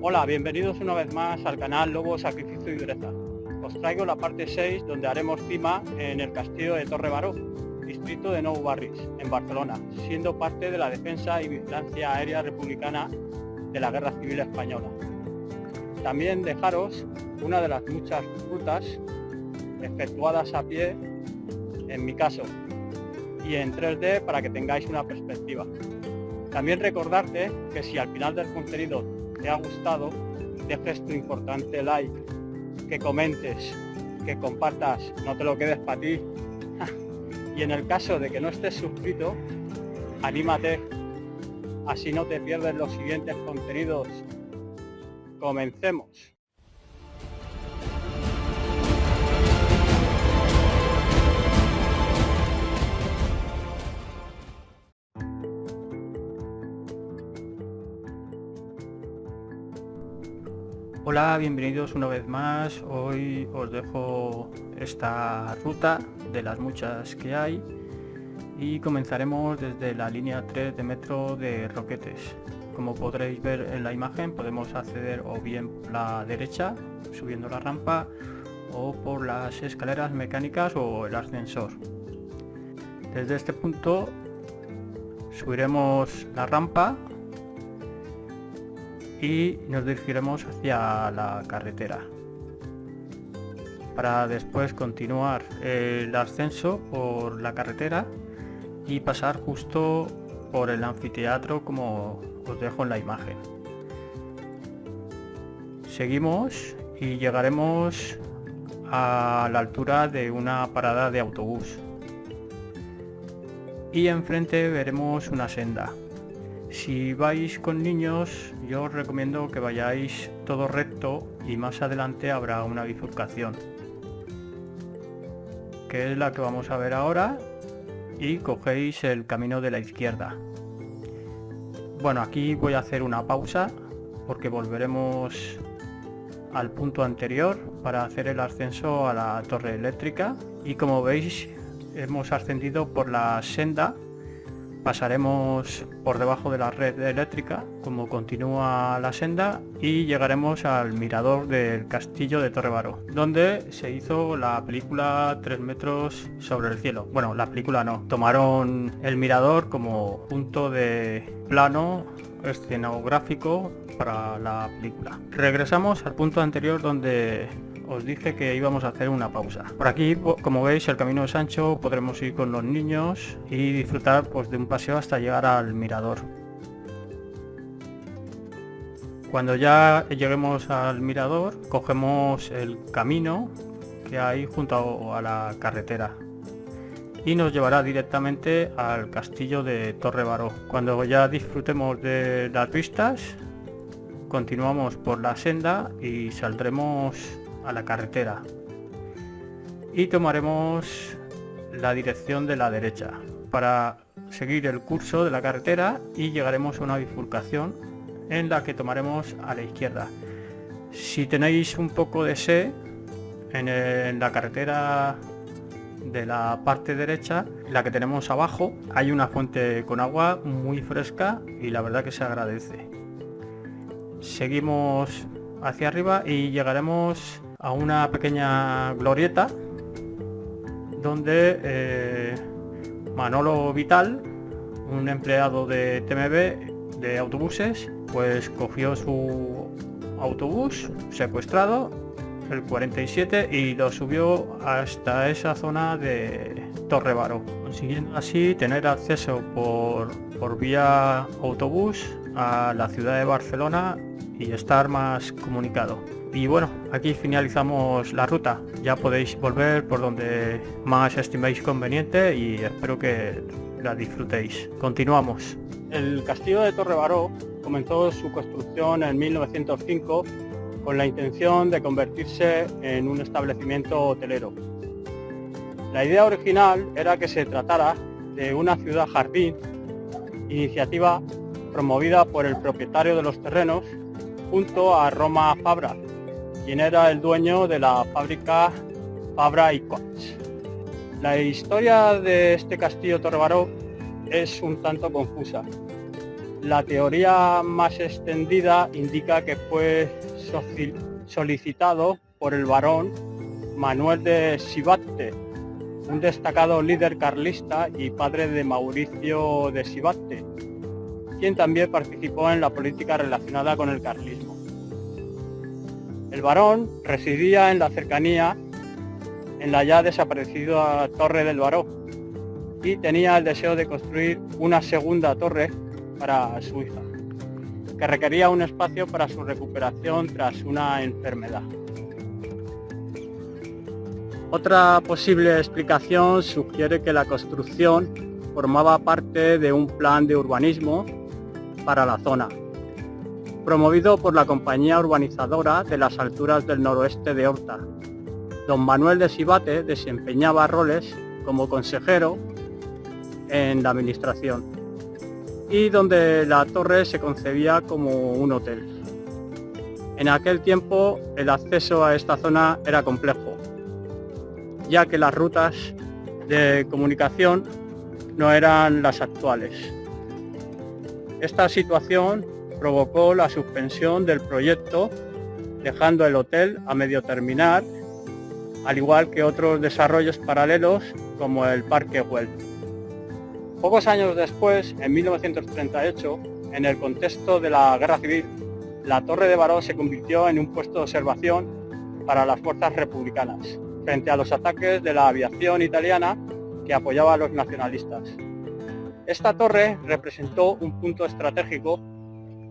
Hola, bienvenidos una vez más al canal Lobo, Sacrificio y Dureza. Os traigo la parte 6 donde haremos cima en el castillo de Torre Baró, distrito de Nou Barris, en Barcelona, siendo parte de la defensa y vigilancia aérea republicana de la Guerra Civil Española. También dejaros una de las muchas rutas efectuadas a pie, en mi caso, y en 3D para que tengáis una perspectiva. También recordarte que si al final del contenido te ha gustado, dejes tu importante like, que comentes, que compartas, no te lo quedes para ti. Y en el caso de que no estés suscrito, anímate, así no te pierdes los siguientes contenidos. Comencemos. Hola, bienvenidos una vez más. Hoy os dejo esta ruta de las muchas que hay y comenzaremos desde la línea 3 de metro de Roquetes. Como podréis ver en la imagen, podemos acceder o bien por la derecha subiendo la rampa o por las escaleras mecánicas o el ascensor. Desde este punto subiremos la rampa y nos dirigiremos hacia la carretera para después continuar el ascenso por la carretera y pasar justo por el anfiteatro como os dejo en la imagen. Seguimos y llegaremos a la altura de una parada de autobús y enfrente veremos una senda. Si vais con niños, yo os recomiendo que vayáis todo recto y más adelante habrá una bifurcación, que es la que vamos a ver ahora, y cogéis el camino de la izquierda. Bueno, aquí voy a hacer una pausa porque volveremos al punto anterior para hacer el ascenso a la torre eléctrica y como veis hemos ascendido por la senda. Pasaremos por debajo de la red eléctrica como continúa la senda y llegaremos al mirador del castillo de Torre Baró, donde se hizo la película 3 metros sobre el cielo. Bueno, la película no, tomaron el mirador como punto de plano escenográfico para la película. Regresamos al punto anterior donde os dije que íbamos a hacer una pausa. Por aquí, como veis, el camino es ancho, podremos ir con los niños y disfrutar pues, de un paseo hasta llegar al mirador. Cuando ya lleguemos al mirador, cogemos el camino que hay junto a la carretera y nos llevará directamente al castillo de Torre Baró. Cuando ya disfrutemos de las vistas, continuamos por la senda y saldremos a la carretera y tomaremos la dirección de la derecha para seguir el curso de la carretera y llegaremos a una bifurcación en la que tomaremos a la izquierda. Si tenéis un poco de sed en la carretera de la parte derecha, la que tenemos abajo, hay una fuente con agua muy fresca y la verdad que se agradece. Seguimos hacia arriba y llegaremos a una pequeña glorieta donde Manolo Vital, un empleado de TMB de autobuses, pues cogió su autobús secuestrado, el 47, y lo subió hasta esa zona de Torre Baró, consiguiendo así tener acceso por vía autobús a la ciudad de Barcelona y estar más comunicado. Y bueno, aquí finalizamos la ruta, ya podéis volver por donde más estiméis conveniente y espero que la disfrutéis. Continuamos. El castillo de Torre Baró comenzó su construcción en 1905 con la intención de convertirse en un establecimiento hotelero. La idea original era que se tratara de una ciudad jardín, iniciativa promovida por el propietario de los terrenos junto a Roma Fabra, quien era el dueño de la fábrica Fabra y Coats. La historia de este castillo Torre Baró es un tanto confusa. La teoría más extendida indica que fue solicitado por el barón Manuel de Sivatte, un destacado líder carlista y padre de Mauricio de Sivatte, quien también participó en la política relacionada con el carlismo. El barón residía en la cercanía, en la ya desaparecida Torre del Baró, y tenía el deseo de construir una segunda torre para su hija, que requería un espacio para su recuperación tras una enfermedad. Otra posible explicación sugiere que la construcción formaba parte de un plan de urbanismo para la zona, promovido por la compañía urbanizadora de las alturas del noroeste de Horta. Don Manuel de Sivatte desempeñaba roles como consejero en la administración y donde la torre se concebía como un hotel. En aquel tiempo el acceso a esta zona era complejo, ya que las rutas de comunicación no eran las actuales. Esta situación provocó la suspensión del proyecto, dejando el hotel a medio terminar, al igual que otros desarrollos paralelos como el Parque Güell. Pocos años después, en 1938, en el contexto de la Guerra Civil, la Torre de Baró se convirtió en un puesto de observación para las fuerzas republicanas, frente a los ataques de la aviación italiana que apoyaba a los nacionalistas. Esta torre representó un punto estratégico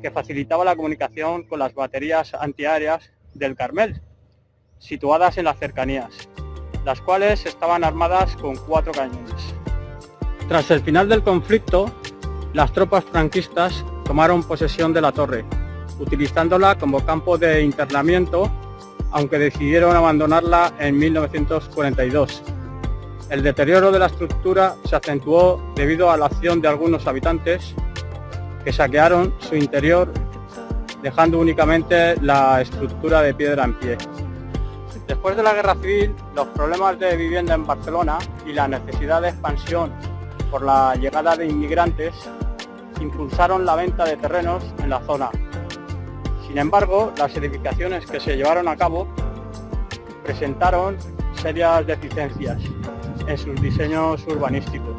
que facilitaba la comunicación con las baterías antiaéreas del Carmel, situadas en las cercanías, las cuales estaban armadas con 4 cañones. Tras el final del conflicto, las tropas franquistas tomaron posesión de la torre, utilizándola como campo de internamiento, aunque decidieron abandonarla en 1942. El deterioro de la estructura se acentuó debido a la acción de algunos habitantes que saquearon su interior, dejando únicamente la estructura de piedra en pie. Después de la Guerra Civil, los problemas de vivienda en Barcelona y la necesidad de expansión por la llegada de inmigrantes impulsaron la venta de terrenos en la zona. Sin embargo, las edificaciones que se llevaron a cabo presentaron serias deficiencias en sus diseños urbanísticos.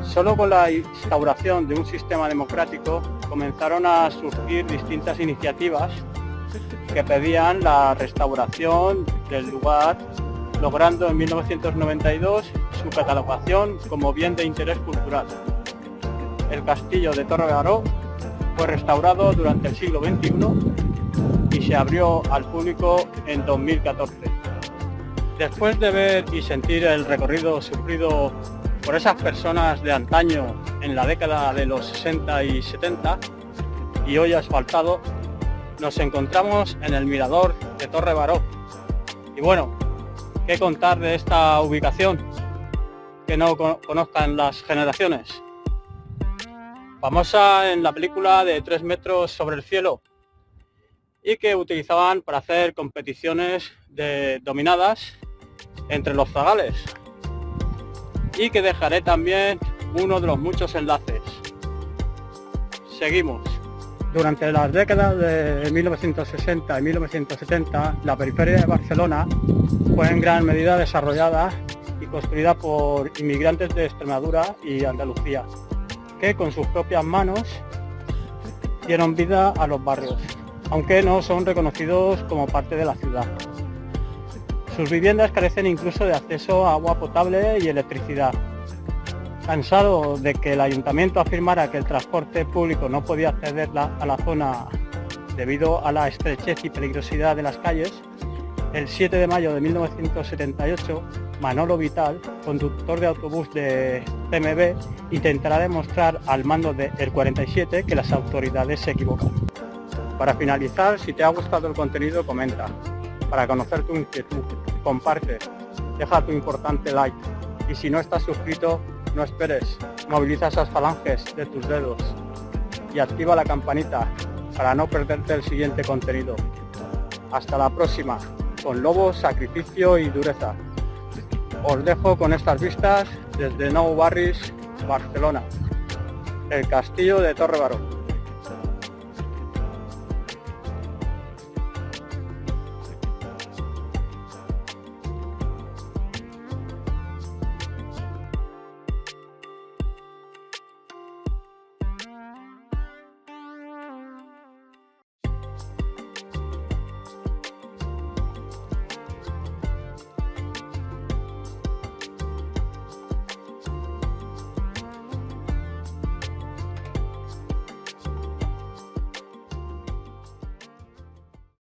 Solo con la instauración de un sistema democrático comenzaron a surgir distintas iniciativas que pedían la restauración del lugar, logrando en 1992 su catalogación como bien de interés cultural. El castillo de Torre Baró fue restaurado durante el siglo XXI y se abrió al público en 2014. Después de ver y sentir el recorrido sufrido por esas personas de antaño en la década de los 60 y 70 y hoy asfaltado, nos encontramos en el mirador de Torre Baró. Y bueno, ¿qué contar de esta ubicación que no conozcan las generaciones? Famosa en la película de 3 metros sobre el cielo y que utilizaban para hacer competiciones de dominadas entre los zagales, y que dejaré también uno de los muchos enlaces. Seguimos. Durante las décadas de 1960 y 1970, la periferia de Barcelona fue en gran medida desarrollada y construida por inmigrantes de Extremadura y Andalucía, que con sus propias manos dieron vida a los barrios, aunque no son reconocidos como parte de la ciudad. Sus viviendas carecen incluso de acceso a agua potable y electricidad. Cansado de que el ayuntamiento afirmara que el transporte público no podía acceder a la zona debido a la estrechez y peligrosidad de las calles, el 7 de mayo de 1978, Manolo Vital, conductor de autobús de TMB, intentará demostrar al mando del 47 que las autoridades se equivocan. Para finalizar, si te ha gustado el contenido, comenta. Para conocer tu inquietud, comparte, deja tu importante like y si no estás suscrito, no esperes, moviliza esas falanges de tus dedos y activa la campanita para no perderte el siguiente contenido. Hasta la próxima, con lobos, sacrificio y dureza. Os dejo con estas vistas desde Nou Barris, Barcelona. el castillo de Torre Baró.